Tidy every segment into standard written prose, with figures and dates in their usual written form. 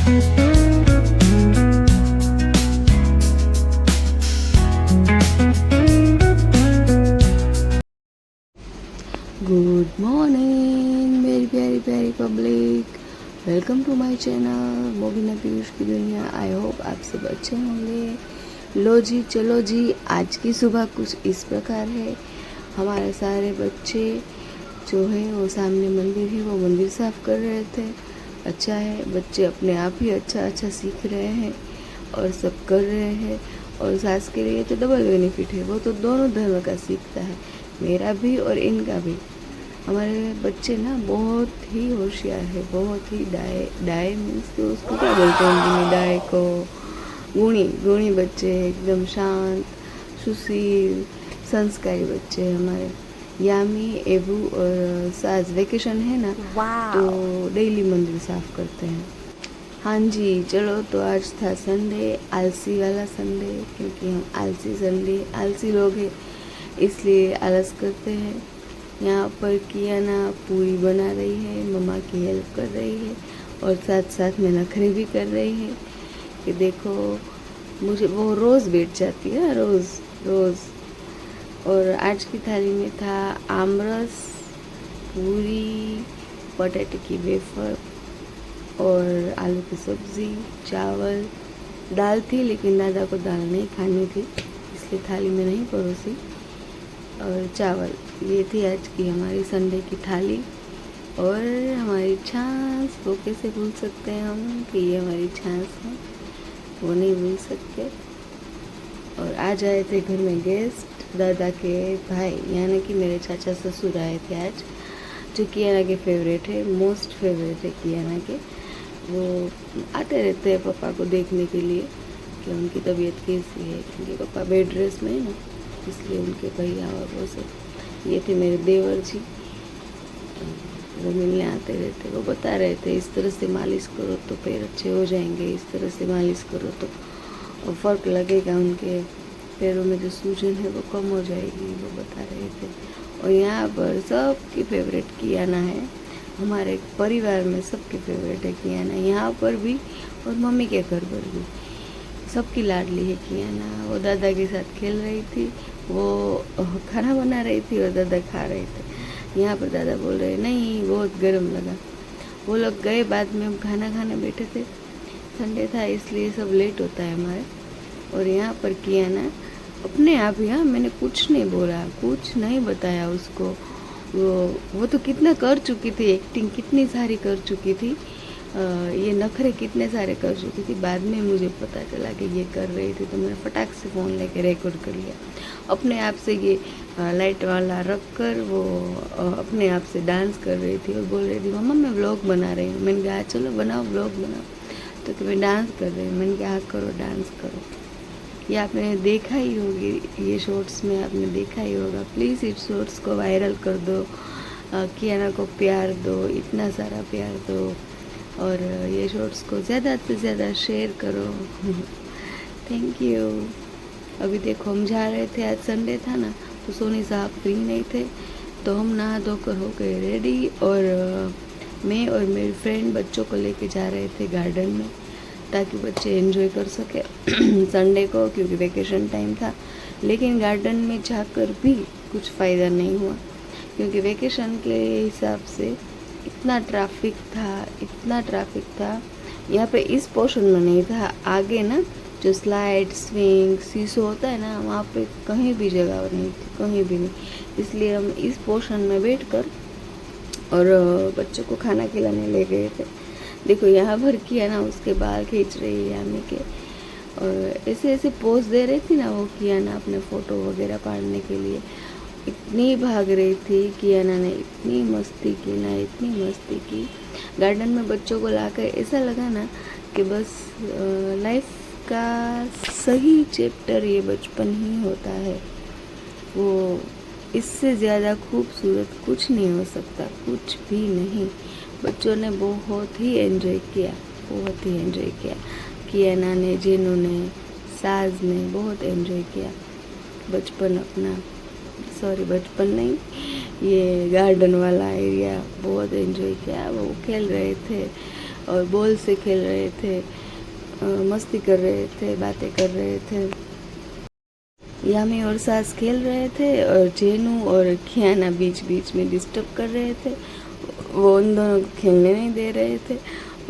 Good morning मेरी प्यारी प्यारी public, welcome to my channel Mobina Piyush की दुनिया। आई होप आप सब अच्छे होंगे। लो जी, चलो जी, आज की सुबह कुछ इस प्रकार है। हमारे सारे बच्चे जो है वो सामने मंदिर है, वो मंदिर साफ कर रहे थे। अच्छा है, बच्चे अपने आप ही अच्छा सीख रहे हैं और सब कर रहे हैं। और सास के लिए तो डबल बेनिफिट है, वो तो दोनों धर्म का सीखता है, मेरा भी और इनका भी। हमारे बच्चे ना बहुत ही होशियार है, बहुत ही डाए मीन्स तो उसको क्या बोलते हैं हिंदी डाए को, गुणी बच्चे, एकदम शांत सुशील संस्कारी बच्चे हैं हमारे। यामी, एबू और सास वेकेशन है ना, तो डेली मंदिर साफ करते हैं। हाँ जी, चलो, तो आज था संडे, आलसी वाला संडे, क्योंकि हम आलसी लोग हैं, इसलिए आलस करते हैं। यहाँ पर कियाना पूरी बना रही है, मम्मा की हेल्प कर रही है और साथ साथ में नखरे भी कर रही है कि देखो मुझे वो रोज़ बैठ जाती है, रोज़। और आज की थाली में था आमरस, पूरी, पोटैटो की वेफर और आलू की सब्ज़ी, चावल, दाल थी, लेकिन दादा को दाल नहीं खानी थी इसलिए थाली में नहीं परोसी। और चावल, ये थी आज की हमारी संडे की थाली। और हमारी छाछ, वो कैसे भूल सकते हैं हम कि ये हमारी छाछ है, वो नहीं भूल सकते। और आज आए थे घर में गेस्ट, दादा के भाई, यानी कि मेरे चाचा ससुर आए थे आज, जो कियाना के फेवरेट है, मोस्ट फेवरेट है कियाना के। वो आते रहते हैं पापा को देखने के लिए कि उनकी तबीयत कैसी है, क्योंकि पापा बेड रेस्ट में है ना, इसलिए उनके भैया और वो सब। ये थे मेरे देवर जी, वो मिलने आते रहते। वो बता रहे थे इस तरह से मालिश करो तो पैर अच्छे हो जाएंगे, इस तरह से मालिश करो तो फ़र्क लगेगा, उनके पैरों में जो सूजन है वो कम हो जाएगी, वो बता रहे थे। और यहाँ पर सबकी फेवरेट कियाना है, हमारे परिवार में सबकी फेवरेट है कियाना, यहाँ पर भी और मम्मी के घर पर भी सबकी लाडली है कियाना। वो दादा के साथ खेल रही थी, वो खाना बना रही थी और दादा खा रहे थे। यहाँ पर दादा बोल रहे नहीं बहुत गर्म लगा। वो लोग गए, बाद में हम खाना खाने बैठे थे, संडे था इसलिए सब लेट होता है हमारे। और यहाँ पर कियाना अपने आप ही, हाँ, मैंने कुछ नहीं बोला, कुछ नहीं बताया उसको। वो तो कितना कर चुकी थी, एक्टिंग कितनी सारी कर चुकी थी, ये नखरे कितने सारे कर चुकी थी। बाद में मुझे पता चला कि ये कर रही थी, तो मैंने फटाक से फ़ोन लेके रिकॉर्ड कर लिया। अपने आप से ये लाइट वाला रख कर वो अपने आप से डांस कर रही थी और बोल रही थी मम्मा मैं व्लॉग बना रही हूँ। मैंने कहा चलो बनाओ, व्लॉग बनाओ। तो कि मैं डांस कर रही हूँ, मैंने कहा करो, डांस करो। ये आपने देखा ही होगी, ये शॉर्ट्स में आपने देखा ही होगा। प्लीज़ इस शॉर्ट्स को वायरल कर दो, कियाना को प्यार दो, इतना सारा प्यार दो, और ये शॉर्ट्स को ज़्यादा से ज़्यादा शेयर करो। Thank you. अभी देखो हम जा रहे थे, आज संडे था ना, तो सोनी साहब फ्री नहीं थे, तो हम नहा धोकर हो गए रेडी। और मैं और मेरी फ्रेंड बच्चों को लेके जा रहे थे गार्डन में, ताकि बच्चे एंजॉय कर सके संडे को, क्योंकि वेकेशन टाइम था। लेकिन गार्डन में जाकर भी कुछ फ़ायदा नहीं हुआ, क्योंकि वेकेशन के हिसाब से इतना ट्रैफिक था। यहाँ पे इस पोर्शन में नहीं था, आगे ना जो स्लाइड स्विंग सीसो होता है ना, वहाँ पे कहीं भी जगह नहीं थी, कहीं भी नहीं। इसलिए हम इस पोर्शन में बैठकर और बच्चों को खाना खिलाने ले गए थे। देखो यहाँ भर किया ना, उसके बाल खींच रही है यामी के, और ऐसे पोज दे रही थी ना वो कियाना अपने फ़ोटो वगैरह पाड़ने के लिए। इतनी भाग रही थी कियाना ने, इतनी मस्ती की गार्डन में बच्चों को लाकर। ऐसा लगा ना कि बस लाइफ का सही चैप्टर ये बचपन ही होता है। वो इससे ज़्यादा खूबसूरत कुछ नहीं हो सकता, कुछ भी नहीं। बच्चों ने बहुत ही एंजॉय किया। कियाना ने, जेनू ने, साज ने बहुत एंजॉय किया बचपन अपना। सॉरी, बचपन नहीं, ये गार्डन वाला एरिया बहुत एंजॉय किया। वो खेल रहे थे और बॉल से खेल रहे थे, मस्ती कर रहे थे, बातें कर रहे थे। यामी और सास खेल रहे थे और जेनू और कियाना बीच बीच में डिस्टर्ब कर रहे थे। वो उन दोनों को खेलने नहीं दे रहे थे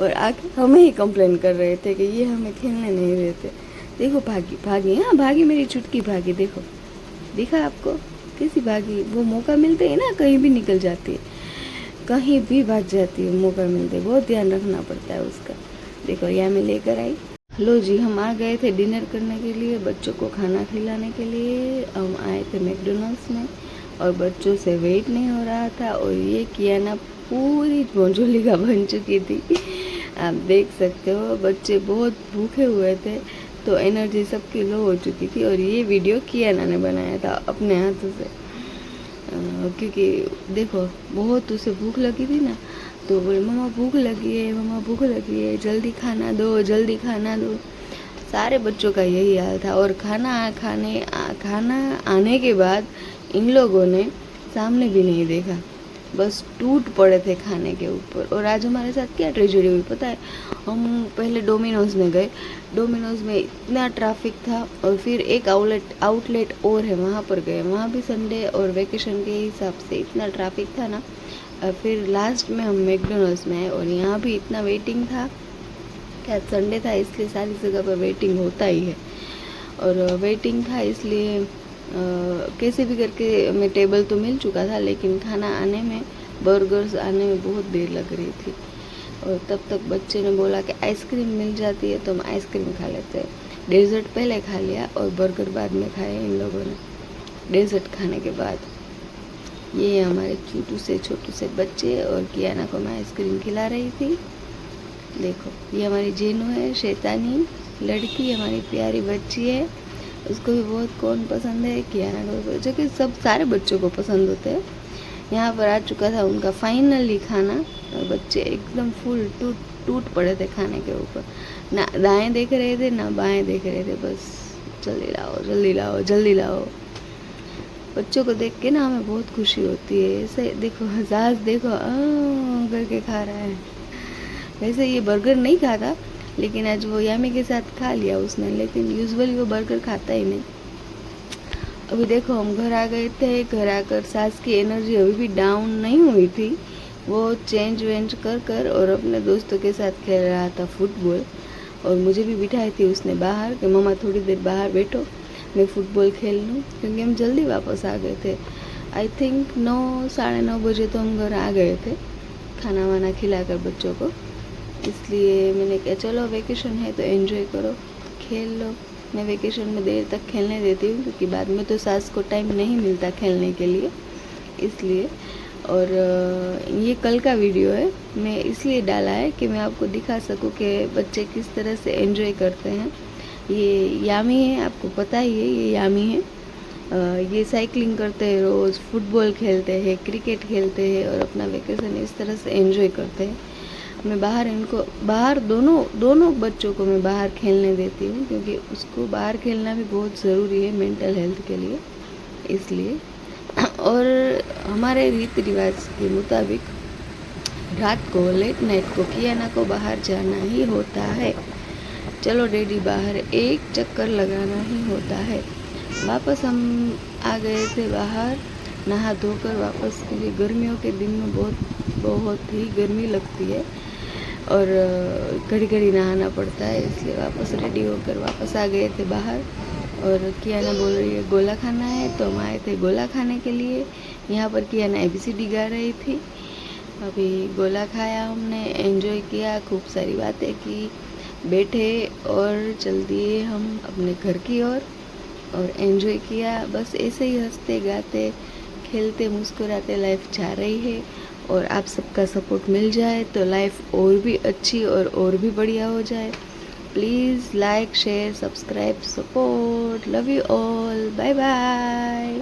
और आके हमें ही कंप्लेन कर रहे थे कि ये हमें खेलने नहीं देते। देखो भागी भागी, हाँ भागी, मेरी चुटकी भागी, देखो दिखा आपको कैसी भागी। वो मौका मिलते ही ना कहीं भी निकल जाती है, कहीं भी भाग जाती है मौका मिलते, बहुत ध्यान रखना पड़ता है उसका। देखो यामी लेकर आई। लो जी, हम आ गए थे डिनर करने के लिए, बच्चों को खाना खिलाने के लिए। हम आए थे मैकडोनल्ड्स में और बच्चों से वेट नहीं हो रहा था और ये कियाना पूरी भोंजोली का बन चुकी थी। आप देख सकते हो बच्चे बहुत भूखे हुए थे तो एनर्जी सबकी लो हो चुकी थी। और ये वीडियो कियाना ने बनाया था अपने हाथों से, क्योंकि देखो बहुत उसे भूख लगी थी ना, तो बोले मम्मा भूख लगी है, मम्मा भूख लगी है, जल्दी खाना दो, जल्दी खाना दो। सारे बच्चों का यही हाल था। और खाना आने के बाद इन लोगों ने सामने भी नहीं देखा, बस टूट पड़े थे खाने के ऊपर। और आज हमारे साथ क्या ट्रेजेडी हुई पता है? हम पहले डोमिनोज़ में गए, डोमिनोज़ में इतना ट्रैफिक था और फिर एक आउटलेट और है वहाँ पर गए, वहाँ भी संडे और वेकेशन के हिसाब से इतना ट्रैफिक था ना। फिर लास्ट में हम मैकडोनल्ड्स में आए और यहाँ भी इतना वेटिंग था, क्या संडे था इसलिए सारी जगह पर वेटिंग होता ही है। और वेटिंग था इसलिए कैसे भी करके हमें टेबल तो मिल चुका था, लेकिन खाना आने में, बर्गर्स आने में बहुत देर लग रही थी। और तब तक बच्चे ने बोला कि आइसक्रीम मिल जाती है तो हम आइसक्रीम खा लेते हैं। डेजर्ट पहले खा लिया और बर्गर बाद में खाए इन लोगों ने, डेजर्ट खाने के बाद। ये हमारे छोटू से बच्चे और कियाना को मैं आइसक्रीम खिला रही थी। देखो ये हमारी जेनू है, शैतानी लड़की, हमारी प्यारी बच्ची है। उसको भी बहुत कौन पसंद है, कियाना को, जो कि सब सारे बच्चों को पसंद होते हैं। यहाँ पर आ चुका था उनका फाइनली खाना और बच्चे एकदम फुल टूट पड़े थे खाने के ऊपर। ना दाएं देख रहे थे ना बाएं देख रहे थे, बस जल्दी लाओ जल्दी लाओ जल्दी लाओ। बच्चों को देख के ना हमें बहुत खुशी होती है। ऐसे देखो हजाज देखो करके खा रहा है। वैसे ये बर्गर नहीं खाता, लेकिन आज वो यामी के साथ खा लिया उसने, लेकिन यूजुअली वो बर्गर खाता ही नहीं। अभी देखो हम घर आ गए थे, घर आकर सास की एनर्जी अभी भी डाउन नहीं हुई थी। वो चेंज वेंज कर और अपने दोस्तों के साथ खेल रहा था फुटबॉल। और मुझे भी बिठाई थी उसने बाहर कि मम्मा थोड़ी देर बाहर बैठो, मैं फ़ुटबॉल खेल लूँ, क्योंकि हम जल्दी वापस आ गए थे। आई थिंक 9 साढ़े 9 बजे तो हम घर आ गए थे, खाना वाना खिलाकर बच्चों को। इसलिए मैंने कहा चलो वेकेशन है तो एंजॉय करो, खेल लो। मैं वेकेशन में देर तक खेलने देती हूँ क्योंकि बाद में तो सास को टाइम नहीं मिलता खेलने के लिए, इसलिए। और ये कल का वीडियो है, मैं इसलिए डाला है कि मैं आपको दिखा सकूँ कि बच्चे किस तरह से एंजॉय करते हैं। ये यामी है, आपको पता ही है ये यामी है। ये साइकिलिंग करते हैं, रोज़ फुटबॉल खेलते हैं, क्रिकेट खेलते हैं और अपना वेकेशन इस तरह से एंजॉय करते हैं। मैं बाहर दोनों बच्चों को मैं बाहर खेलने देती हूँ, क्योंकि उसको बाहर खेलना भी बहुत ज़रूरी है मेंटल हेल्थ के लिए, इसलिए। और हमारे रीति रिवाज के मुताबिक रात को लेट नाइट को कियाना को बाहर जाना ही होता है। चलो डैडी बाहर एक चक्कर लगाना ही होता है। वापस हम आ गए थे बाहर नहा धोकर वापस, क्योंकि गर्मियों के दिन में बहुत ही गर्मी लगती है और घड़ी घड़ी नहाना पड़ता है, इसलिए वापस रेडी होकर वापस आ गए थे बाहर। और कियाना बोल रही है गोला खाना है, तो हम आए थे गोला खाने के लिए। यहाँ पर कियाना ABCD गा रही थी। अभी गोला खाया हमने, एंजॉय किया, खूब सारी बातें की, बैठे और चल दिए हम अपने घर की ओर और एंजॉय किया। बस ऐसे ही हंसते गाते खेलते मुस्कुराते लाइफ जा रही है। और आप सबका सपोर्ट मिल जाए तो लाइफ और भी अच्छी और भी बढ़िया हो जाए। Please like share subscribe support, love you all, bye bye.